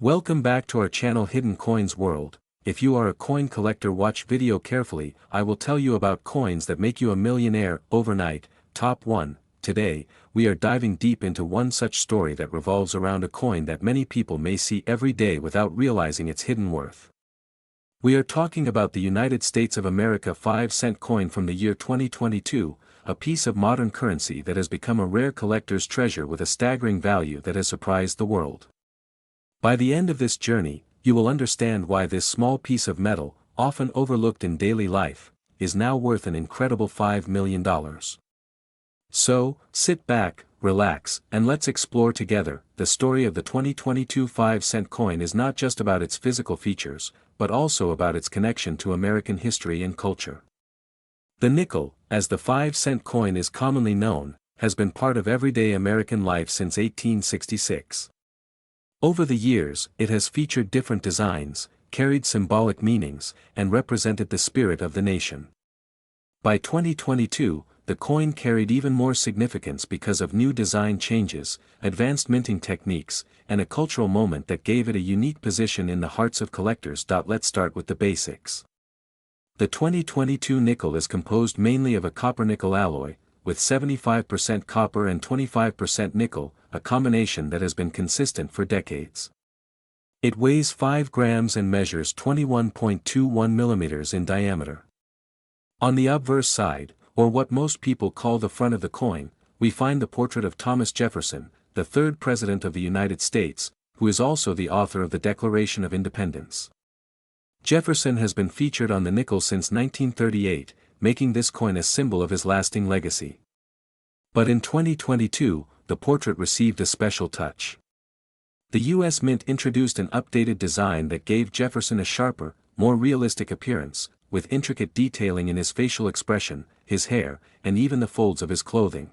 Welcome back to our channel Hidden Coins World. If you are a coin collector, watch video carefully. I will tell you about coins that make you a millionaire overnight. Top 1. Today, we are diving deep into one such story that revolves around a coin that many people may see every day without realizing its hidden worth. We are talking about the United States of America 5-cent coin from the year 2022, a piece of modern currency that has become a rare collector's treasure with a staggering value that has surprised the world. By the end of this journey, you will understand why this small piece of metal, often overlooked in daily life, is now worth an incredible $5 million. So, sit back, relax, and let's explore together. The story of the 2022 5-cent coin is not just about its physical features, but also about its connection to American history and culture. The nickel, as the 5-cent coin is commonly known, has been part of everyday American life since 1866. Over the years, it has featured different designs, carried symbolic meanings, and represented the spirit of the nation. By 2022, the coin carried even more significance because of new design changes, advanced minting techniques, and a cultural moment that gave it a unique position in the hearts of collectors. Let's start with the basics. The 2022 nickel is composed mainly of a copper-nickel alloy, with 75% copper and 25% nickel, a combination that has been consistent for decades. It weighs 5 grams and measures 21.21 millimeters in diameter. On the obverse side, or what most people call the front of the coin, we find the portrait of Thomas Jefferson, the third President of the United States, who is also the author of the Declaration of Independence. Jefferson has been featured on the nickel since 1938, making this coin a symbol of his lasting legacy. But in 2022, the portrait received a special touch. The U.S. Mint introduced an updated design that gave Jefferson a sharper, more realistic appearance, with intricate detailing in his facial expression, his hair, and even the folds of his clothing.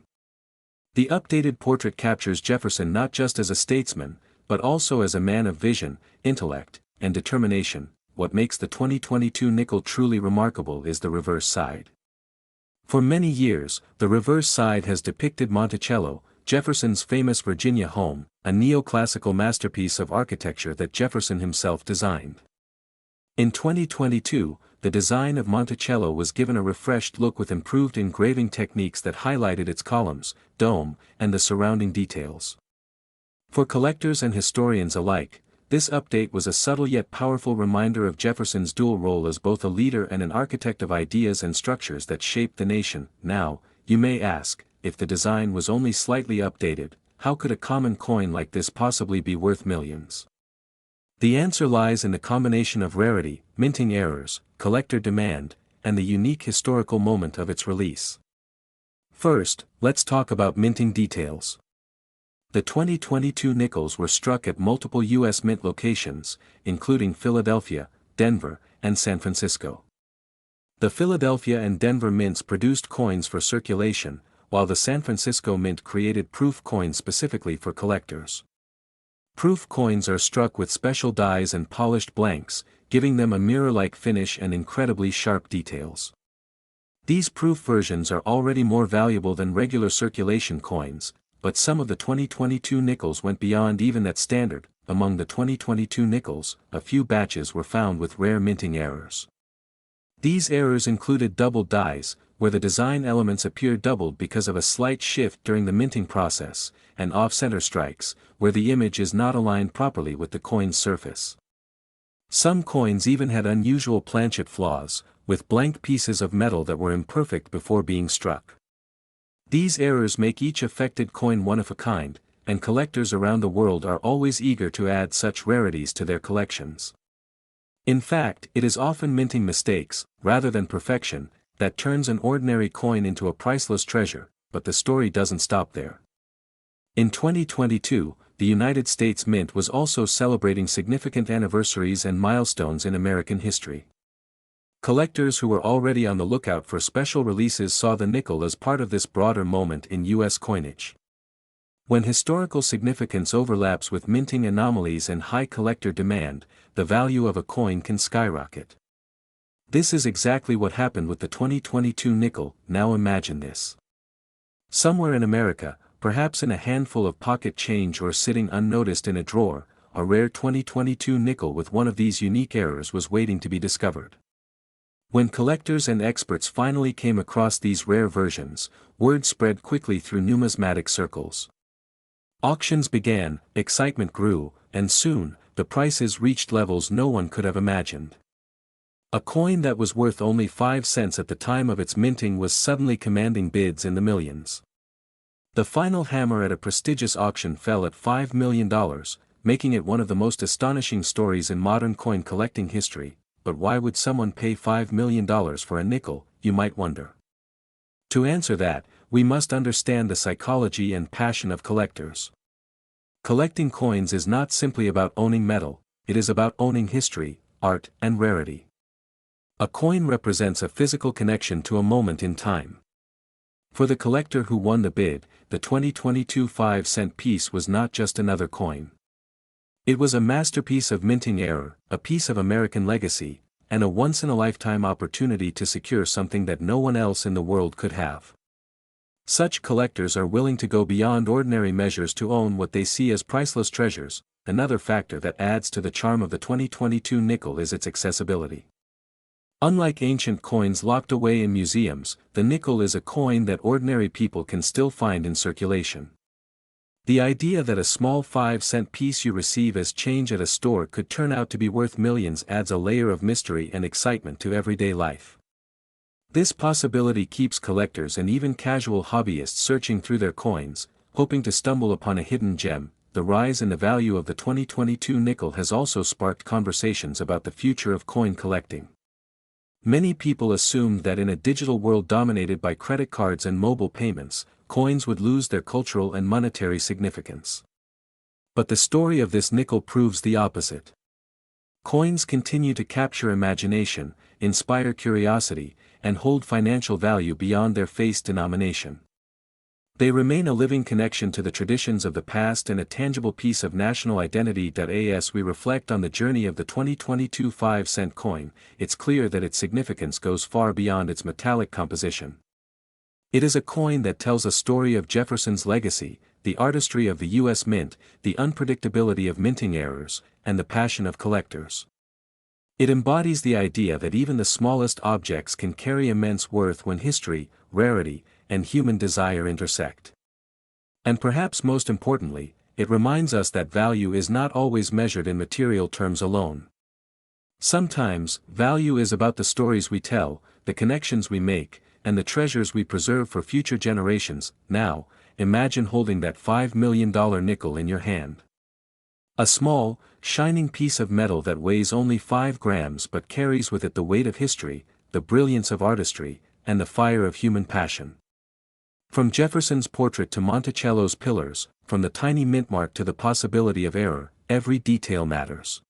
The updated portrait captures Jefferson not just as a statesman, but also as a man of vision, intellect, and determination. What makes the 2022 nickel truly remarkable is the reverse side. For many years, the reverse side has depicted Monticello, Jefferson's famous Virginia home, a neoclassical masterpiece of architecture that Jefferson himself designed. In 2022, the design of Monticello was given a refreshed look with improved engraving techniques that highlighted its columns, dome, and the surrounding details. For collectors and historians alike, this update was a subtle yet powerful reminder of Jefferson's dual role as both a leader and an architect of ideas and structures that shaped the nation. Now, you may ask, if the design was only slightly updated, how could a common coin like this possibly be worth millions? The answer lies in the combination of rarity, minting errors, collector demand, and the unique historical moment of its release. First, let's talk about minting details. The 2022 nickels were struck at multiple U.S. mint locations, including Philadelphia, Denver, and San Francisco. The Philadelphia and Denver mints produced coins for circulation, while the San Francisco mint created proof coins specifically for collectors. Proof coins are struck with special dies and polished blanks, giving them a mirror-like finish and incredibly sharp details. These proof versions are already more valuable than regular circulation coins, but some of the 2022 nickels went beyond even that standard. Among the 2022 nickels, a few batches were found with rare minting errors. These errors included doubled dies, where the design elements appear doubled because of a slight shift during the minting process, and off-center strikes, where the image is not aligned properly with the coin's surface. Some coins even had unusual planchet flaws, with blank pieces of metal that were imperfect before being struck. These errors make each affected coin one of a kind, and collectors around the world are always eager to add such rarities to their collections. In fact, it is often minting mistakes, rather than perfection, that turns an ordinary coin into a priceless treasure, but the story doesn't stop there. In 2022, the United States Mint was also celebrating significant anniversaries and milestones in American history. Collectors who were already on the lookout for special releases saw the nickel as part of this broader moment in U.S. coinage. When historical significance overlaps with minting anomalies and high collector demand, the value of a coin can skyrocket. This is exactly what happened with the 2022 nickel. Now imagine this. Somewhere in America, perhaps in a handful of pocket change or sitting unnoticed in a drawer, a rare 2022 nickel with one of these unique errors was waiting to be discovered. When collectors and experts finally came across these rare versions, word spread quickly through numismatic circles. Auctions began, excitement grew, and soon, the prices reached levels no one could have imagined. A coin that was worth only 5 cents at the time of its minting was suddenly commanding bids in the millions. The final hammer at a prestigious auction fell at $5 million, making it one of the most astonishing stories in modern coin collecting history. But why would someone pay $5 million for a nickel, you might wonder? To answer that, we must understand the psychology and passion of collectors. Collecting coins is not simply about owning metal, it is about owning history, art, and rarity. A coin represents a physical connection to a moment in time. For the collector who won the bid, the 2022 5-cent piece was not just another coin. It was a masterpiece of minting error, a piece of American legacy, and a once-in-a-lifetime opportunity to secure something that no one else in the world could have. Such collectors are willing to go beyond ordinary measures to own what they see as priceless treasures. Another factor that adds to the charm of the 2022 nickel is its accessibility. Unlike ancient coins locked away in museums, the nickel is a coin that ordinary people can still find in circulation. The idea that a small 5-cent piece you receive as change at a store could turn out to be worth millions adds a layer of mystery and excitement to everyday life. This possibility keeps collectors and even casual hobbyists searching through their coins, hoping to stumble upon a hidden gem. The rise in the value of the 2022 nickel has also sparked conversations about the future of coin collecting. Many people assumed that in a digital world dominated by credit cards and mobile payments, coins would lose their cultural and monetary significance. But the story of this nickel proves the opposite. Coins continue to capture imagination, inspire curiosity, and hold financial value beyond their face denomination. They remain a living connection to the traditions of the past and a tangible piece of national identity. As we reflect on the journey of the 2022 5-cent coin, it's clear that its significance goes far beyond its metallic composition. It is a coin that tells a story of Jefferson's legacy, the artistry of the U.S. Mint, the unpredictability of minting errors, and the passion of collectors. It embodies the idea that even the smallest objects can carry immense worth when history, rarity, and human desire intersect. And perhaps most importantly, it reminds us that value is not always measured in material terms alone. Sometimes, value is about the stories we tell, the connections we make, and the treasures we preserve for future generations. Now, imagine holding that $5 million nickel in your hand. A small, shining piece of metal that weighs only 5 grams but carries with it the weight of history, the brilliance of artistry, and the fire of human passion. From Jefferson's portrait to Monticello's pillars, from the tiny mint mark to the possibility of error, every detail matters.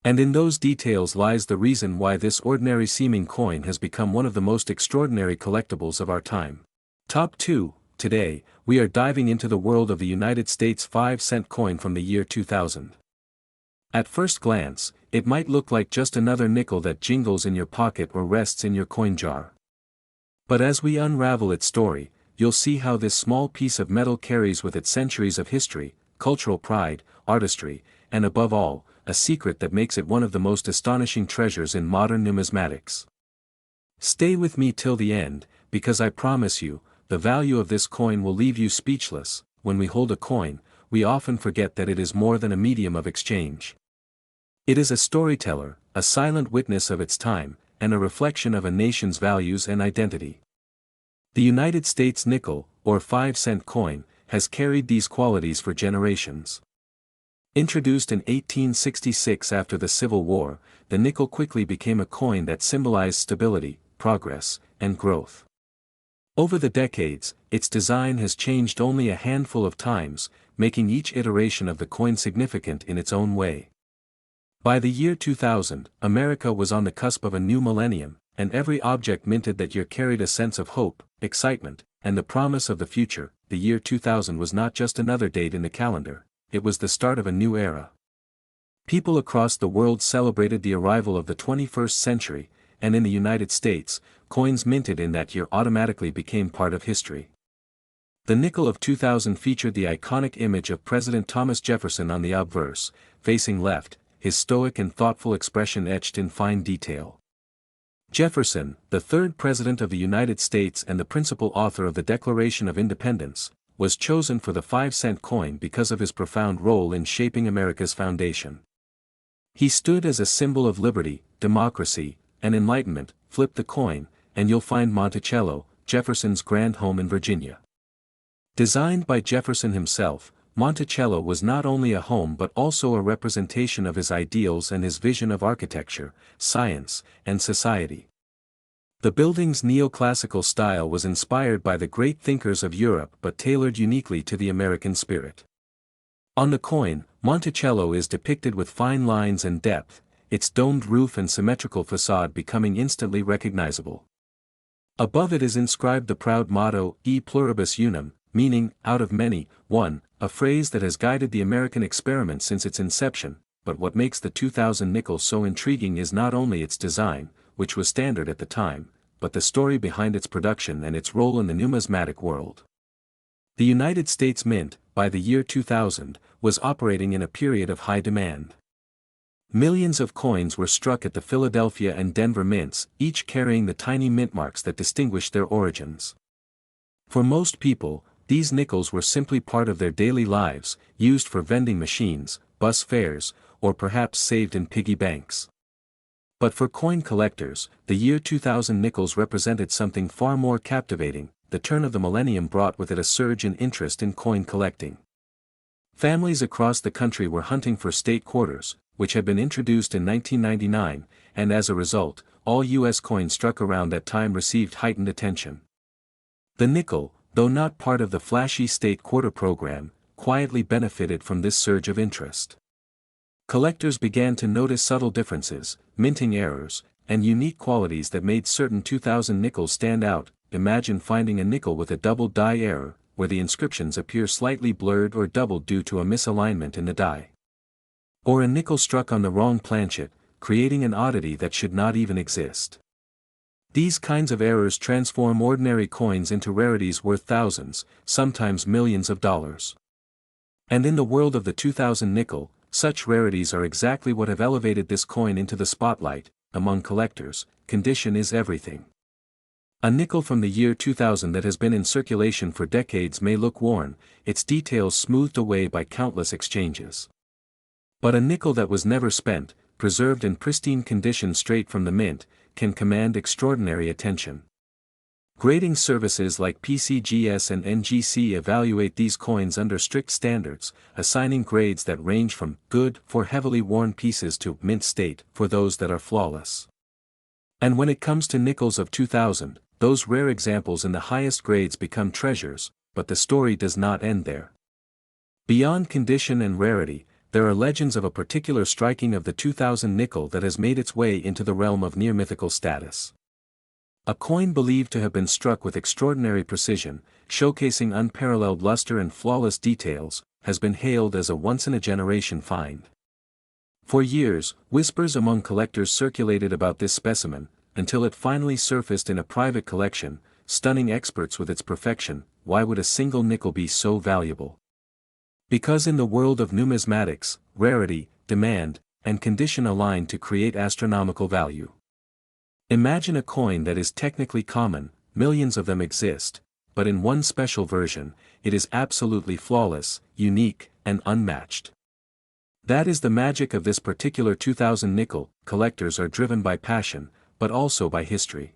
And in those details lies the reason why this ordinary-seeming coin has become one of the most extraordinary collectibles of our time. Top 2. Today, we are diving into the world of the United States 5-cent coin from the year 2000. At first glance, it might look like just another nickel that jingles in your pocket or rests in your coin jar. But as we unravel its story, you'll see how this small piece of metal carries with it centuries of history, cultural pride, artistry, and above all, a secret that makes it one of the most astonishing treasures in modern numismatics. Stay with me till the end, because I promise you, the value of this coin will leave you speechless. When we hold a coin, we often forget that it is more than a medium of exchange. It is a storyteller, a silent witness of its time, and a reflection of a nation's values and identity. The United States nickel, or 5-cent coin, has carried these qualities for generations. Introduced in 1866 after the Civil War, the nickel quickly became a coin that symbolized stability, progress, and growth. Over the decades, its design has changed only a handful of times, making each iteration of the coin significant in its own way. By the year 2000, America was on the cusp of a new millennium, and every object minted that year carried a sense of hope, excitement, and the promise of the future. The year 2000 was not just another date in the calendar, it was the start of a new era. People across the world celebrated the arrival of the 21st century, and in the United States, coins minted in that year automatically became part of history. The nickel of 2000 featured the iconic image of President Thomas Jefferson on the obverse, facing left, his stoic and thoughtful expression etched in fine detail. Jefferson, the third President of the United States and the principal author of the Declaration of Independence, was chosen for the 5-cent coin because of his profound role in shaping America's foundation. He stood as a symbol of liberty, democracy, and enlightenment. Flip the coin, and you'll find Monticello, Jefferson's grand home in Virginia. Designed by Jefferson himself, Monticello was not only a home but also a representation of his ideals and his vision of architecture, science, and society. The building's neoclassical style was inspired by the great thinkers of Europe but tailored uniquely to the American spirit. On the coin, Monticello is depicted with fine lines and depth, its domed roof and symmetrical facade becoming instantly recognizable. Above it is inscribed the proud motto, E pluribus unum, meaning, out of many, one, a phrase that has guided the American experiment since its inception. But what makes the 2000 nickel so intriguing is not only its design, which was standard at the time, but the story behind its production and its role in the numismatic world. The United States Mint, by the year 2000, was operating in a period of high demand. Millions of coins were struck at the Philadelphia and Denver mints, each carrying the tiny mint marks that distinguished their origins. For most people, these nickels were simply part of their daily lives, used for vending machines, bus fares, or perhaps saved in piggy banks. But for coin collectors, the year 2000 nickels represented something far more captivating. The turn of the millennium brought with it a surge in interest in coin collecting. Families across the country were hunting for state quarters, which had been introduced in 1999, and as a result, all U.S. coins struck around that time received heightened attention. The nickel, though not part of the flashy state quarter program, quietly benefited from this surge of interest. Collectors began to notice subtle differences, minting errors, and unique qualities that made certain 2000 nickels stand out. Imagine finding a nickel with a double die error, where the inscriptions appear slightly blurred or doubled due to a misalignment in the die. Or a nickel struck on the wrong planchet, creating an oddity that should not even exist. These kinds of errors transform ordinary coins into rarities worth thousands, sometimes millions of dollars. And in the world of the 2000 nickel, such rarities are exactly what have elevated this coin into the spotlight. Among collectors, condition is everything. A nickel from the year 2000 that has been in circulation for decades may look worn, its details smoothed away by countless exchanges. But a nickel that was never spent, preserved in pristine condition straight from the mint, can command extraordinary attention. Grading services like PCGS and NGC evaluate these coins under strict standards, assigning grades that range from good for heavily worn pieces to mint state for those that are flawless. And when it comes to nickels of 2000, those rare examples in the highest grades become treasures, but the story does not end there. Beyond condition and rarity, there are legends of a particular striking of the 2000 nickel that has made its way into the realm of near-mythical status. A coin believed to have been struck with extraordinary precision, showcasing unparalleled luster and flawless details, has been hailed as a once-in-a-generation find. For years, whispers among collectors circulated about this specimen, until it finally surfaced in a private collection, stunning experts with its perfection. Why would a single nickel be so valuable? Because in the world of numismatics, rarity, demand, and condition align to create astronomical value. Imagine a coin that is technically common, millions of them exist, but in one special version, it is absolutely flawless, unique, and unmatched. That is the magic of this particular 2000 nickel. Collectors are driven by passion, but also by history.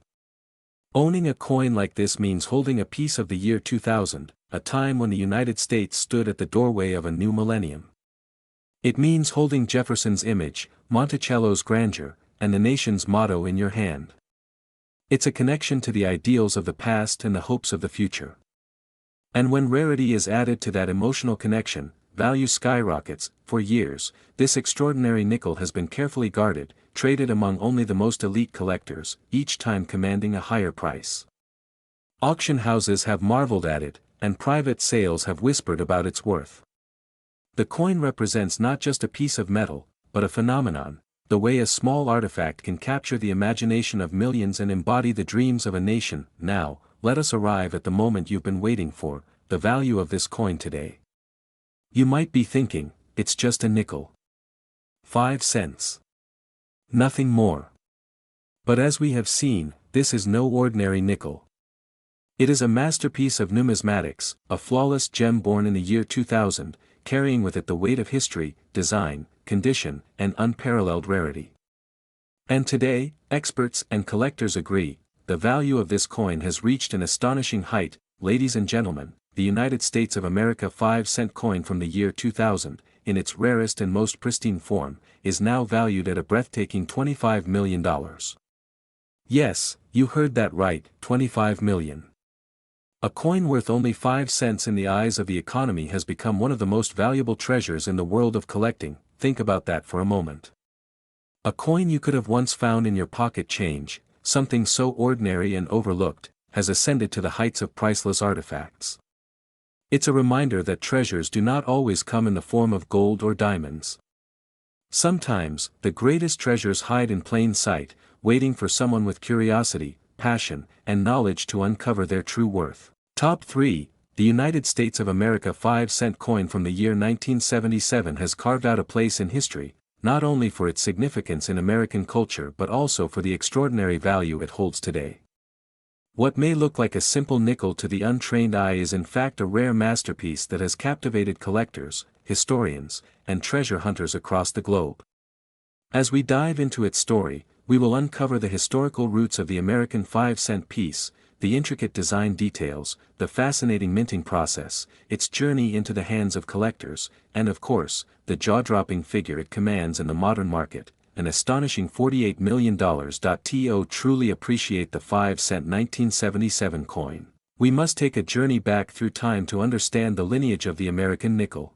Owning a coin like this means holding a piece of the year 2000, a time when the United States stood at the doorway of a new millennium. It means holding Jefferson's image, Monticello's grandeur, and the nation's motto in your hand. It's a connection to the ideals of the past and the hopes of the future. And when rarity is added to that emotional connection, value skyrockets. For years, this extraordinary nickel has been carefully guarded, traded among only the most elite collectors, each time commanding a higher price. Auction houses have marveled at it, and private sales have whispered about its worth. The coin represents not just a piece of metal, but a phenomenon, the way a small artifact can capture the imagination of millions and embody the dreams of a nation. Now, let us arrive at the moment you've been waiting for, the value of this coin today. You might be thinking, it's just a nickel. 5 cents. Nothing more. But as we have seen, this is no ordinary nickel. It is a masterpiece of numismatics, a flawless gem born in the year 2000, carrying with it the weight of history, design, condition, and unparalleled rarity. And today, experts and collectors agree, the value of this coin has reached an astonishing height. Ladies and gentlemen, the United States of America 5-cent coin from the year 2000, in its rarest and most pristine form, is now valued at a breathtaking $25 million. Yes, you heard that right, $25 million. A coin worth only 5 cents in the eyes of the economy has become one of the most valuable treasures in the world of collecting. Think about that for a moment. A coin you could have once found in your pocket change, something so ordinary and overlooked, has ascended to the heights of priceless artifacts. It's a reminder that treasures do not always come in the form of gold or diamonds. Sometimes, the greatest treasures hide in plain sight, waiting for someone with curiosity, passion, and knowledge to uncover their true worth. Top 3, the United States of America 5-cent coin from the year 1977 has carved out a place in history, not only for its significance in American culture but also for the extraordinary value it holds today. What may look like a simple nickel to the untrained eye is in fact a rare masterpiece that has captivated collectors, historians, and treasure hunters across the globe. As we dive into its story, we will uncover the historical roots of the American 5-cent piece, the intricate design details, the fascinating minting process, its journey into the hands of collectors, and of course, the jaw-dropping figure it commands in the modern market, an astonishing $48 million. To truly appreciate the 5-cent 1977 coin, we must take a journey back through time to understand the lineage of the American nickel.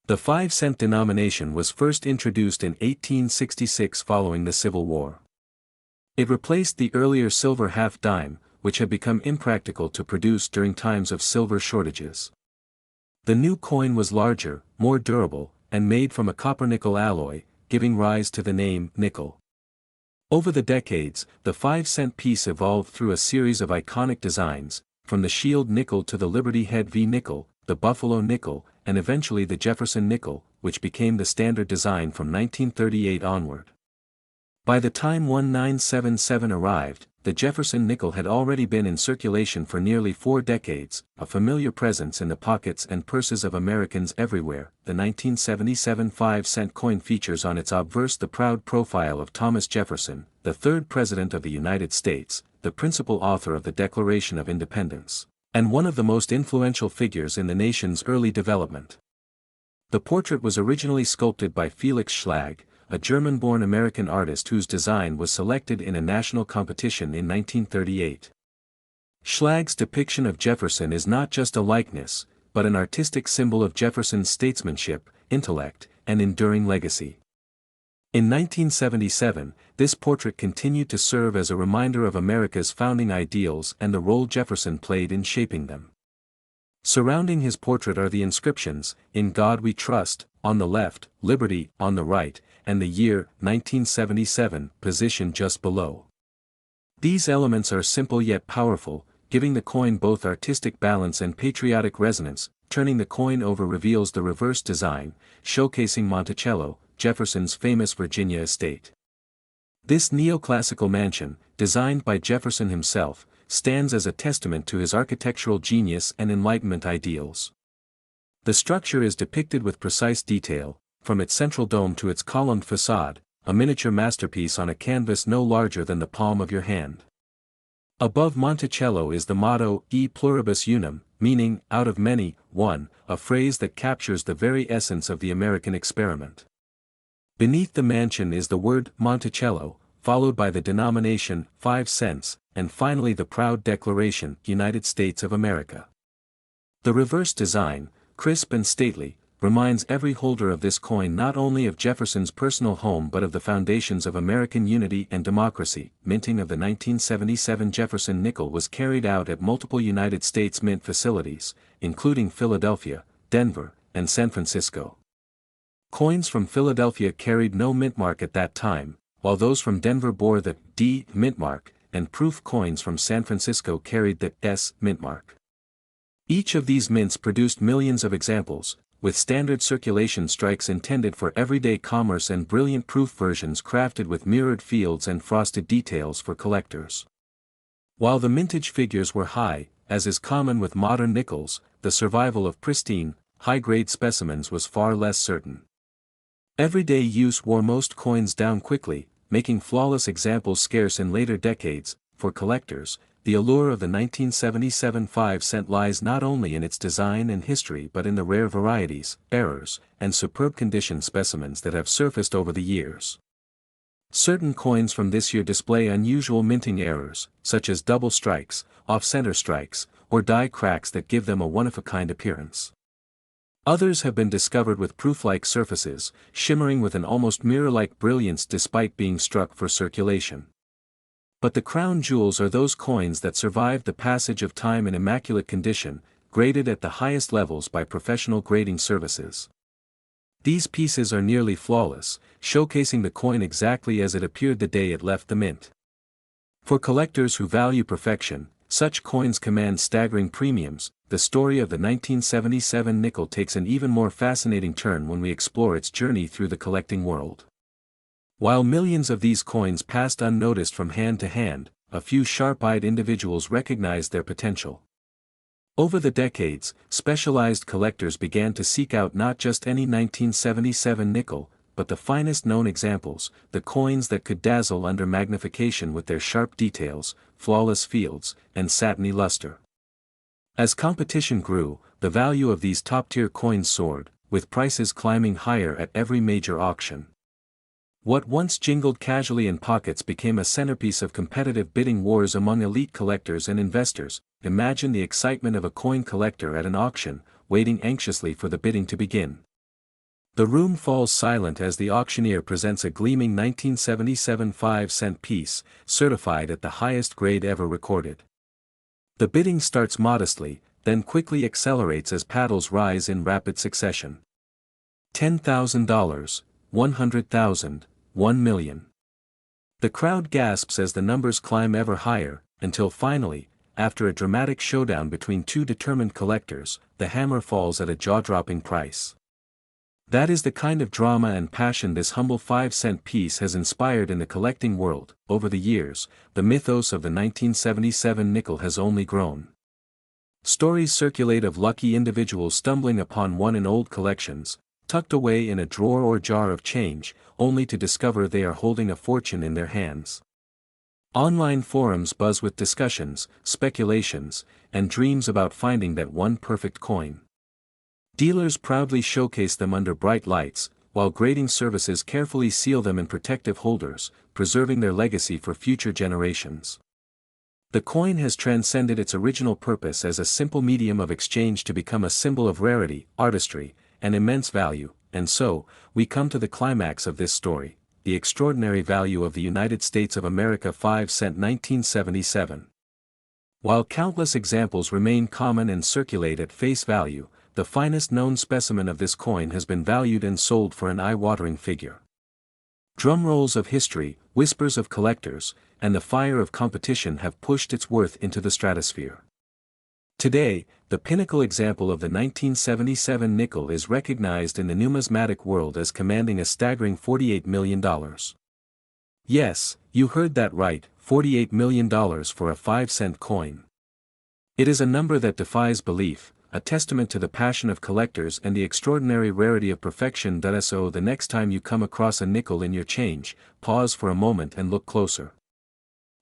The 5-cent denomination was first introduced in 1866 following the Civil War. It replaced the earlier silver half-dime, which had become impractical to produce during times of silver shortages. The new coin was larger, more durable, and made from a copper-nickel alloy, giving rise to the name nickel. Over the decades, the 5-cent piece evolved through a series of iconic designs, from the shield nickel to the Liberty Head V nickel, the Buffalo nickel, and eventually the Jefferson nickel, which became the standard design from 1938 onward. By the time 1977 arrived, the Jefferson nickel had already been in circulation for nearly 4 decades, a familiar presence in the pockets and purses of Americans everywhere. The 1977 5-cent coin features on its obverse the proud profile of Thomas Jefferson, the 3rd President of the United States, the principal author of the Declaration of Independence, and one of the most influential figures in the nation's early development. The portrait was originally sculpted by Felix Schlag, a German-born American artist whose design was selected in a national competition in 1938. Schlag's depiction of Jefferson is not just a likeness, but an artistic symbol of Jefferson's statesmanship, intellect, and enduring legacy. In 1977, this portrait continued to serve as a reminder of America's founding ideals and the role Jefferson played in shaping them. Surrounding his portrait are the inscriptions, "In God We Trust," on the left, "Liberty," on the right, and the year, 1977, positioned just below. These elements are simple yet powerful, giving the coin both artistic balance and patriotic resonance. Turning the coin over reveals the reverse design, showcasing Monticello, Jefferson's famous Virginia estate. This neoclassical mansion, designed by Jefferson himself, stands as a testament to his architectural genius and Enlightenment ideals. The structure is depicted with precise detail, from its central dome to its columned facade, a miniature masterpiece on a canvas no larger than the palm of your hand. Above Monticello is the motto, E pluribus unum, meaning, out of many, one, a phrase that captures the very essence of the American experiment. Beneath the mansion is the word Monticello, followed by the denomination 5 cents, and finally the proud declaration, United States of America. The reverse design, crisp and stately, reminds every holder of this coin not only of Jefferson's personal home but of the foundations of American unity and democracy. Minting of the 1977 Jefferson nickel was carried out at multiple United States mint facilities, including Philadelphia, Denver, and San Francisco. Coins from Philadelphia carried no mint mark at that time, while those from Denver bore the D mint mark, and proof coins from San Francisco carried the S mint mark. Each of these mints produced millions of examples, with standard circulation strikes intended for everyday commerce and brilliant proof versions crafted with mirrored fields and frosted details for collectors. While the mintage figures were high, as is common with modern nickels, the survival of pristine, high-grade specimens was far less certain. Everyday use wore most coins down quickly, making flawless examples scarce in later decades. For collectors, the allure of the 1977 5-cent lies not only in its design and history but in the rare varieties, errors, and superb condition specimens that have surfaced over the years. Certain coins from this year display unusual minting errors, such as double strikes, off-center strikes, or die cracks that give them a one-of-a-kind appearance. Others have been discovered with proof-like surfaces, shimmering with an almost mirror-like brilliance despite being struck for circulation. But the crown jewels are those coins that survived the passage of time in immaculate condition, graded at the highest levels by professional grading services. These pieces are nearly flawless, showcasing the coin exactly as it appeared the day it left the mint. For collectors who value perfection, such coins command staggering premiums. The story of the 1977 nickel takes an even more fascinating turn when we explore its journey through the collecting world. While millions of these coins passed unnoticed from hand to hand, a few sharp-eyed individuals recognized their potential. Over the decades, specialized collectors began to seek out not just any 1977 nickel, but the finest known examples, the coins that could dazzle under magnification with their sharp details, flawless fields, and satiny luster. As competition grew, the value of these top-tier coins soared, with prices climbing higher at every major auction. What once jingled casually in pockets became a centerpiece of competitive bidding wars among elite collectors and investors. Imagine the excitement of a coin collector at an auction, waiting anxiously for the bidding to begin. The room falls silent as the auctioneer presents a gleaming 1977 5-cent piece, certified at the highest grade ever recorded. The bidding starts modestly, then quickly accelerates as paddles rise in rapid succession. $10,000, $100,000, $1 million. The crowd gasps as the numbers climb ever higher, until finally, after a dramatic showdown between two determined collectors, the hammer falls at a jaw-dropping price. That is the kind of drama and passion this humble 5-cent piece has inspired in the collecting world. Over the years, the mythos of the 1977 nickel has only grown. Stories circulate of lucky individuals stumbling upon one in old collections, tucked away in a drawer or jar of change, only to discover they are holding a fortune in their hands. Online forums buzz with discussions, speculations, and dreams about finding that one perfect coin. Dealers proudly showcase them under bright lights, while grading services carefully seal them in protective holders, preserving their legacy for future generations. The coin has transcended its original purpose as a simple medium of exchange to become a symbol of rarity, artistry, and immense value, and so, we come to the climax of this story, the extraordinary value of the United States of America 5-cent 1977. While countless examples remain common and circulate at face value, the finest known specimen of this coin has been valued and sold for an eye-watering figure. Drumrolls of history, whispers of collectors, and the fire of competition have pushed its worth into the stratosphere. Today, the pinnacle example of the 1977 nickel is recognized in the numismatic world as commanding a staggering $48 million. Yes, you heard that right, $48 million for a 5-cent coin. It is a number that defies belief, a testament to the passion of collectors and the extraordinary rarity of perfection. So the next time you come across a nickel in your change, pause for a moment and look closer.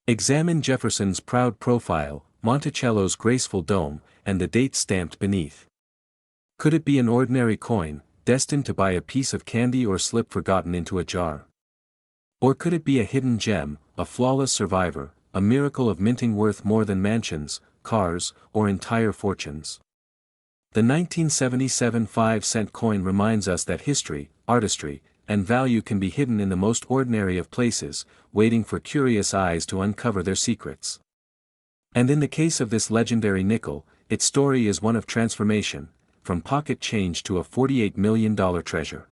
Examine Jefferson's proud profile, Monticello's graceful dome, and the date stamped beneath. Could it be an ordinary coin, destined to buy a piece of candy or slip forgotten into a jar? Or could it be a hidden gem, a flawless survivor, a miracle of minting worth more than mansions, cars, or entire fortunes? The 1977 5-cent coin reminds us that history, artistry, and value can be hidden in the most ordinary of places, waiting for curious eyes to uncover their secrets. And in the case of this legendary nickel, its story is one of transformation, from pocket change to a $48 million treasure.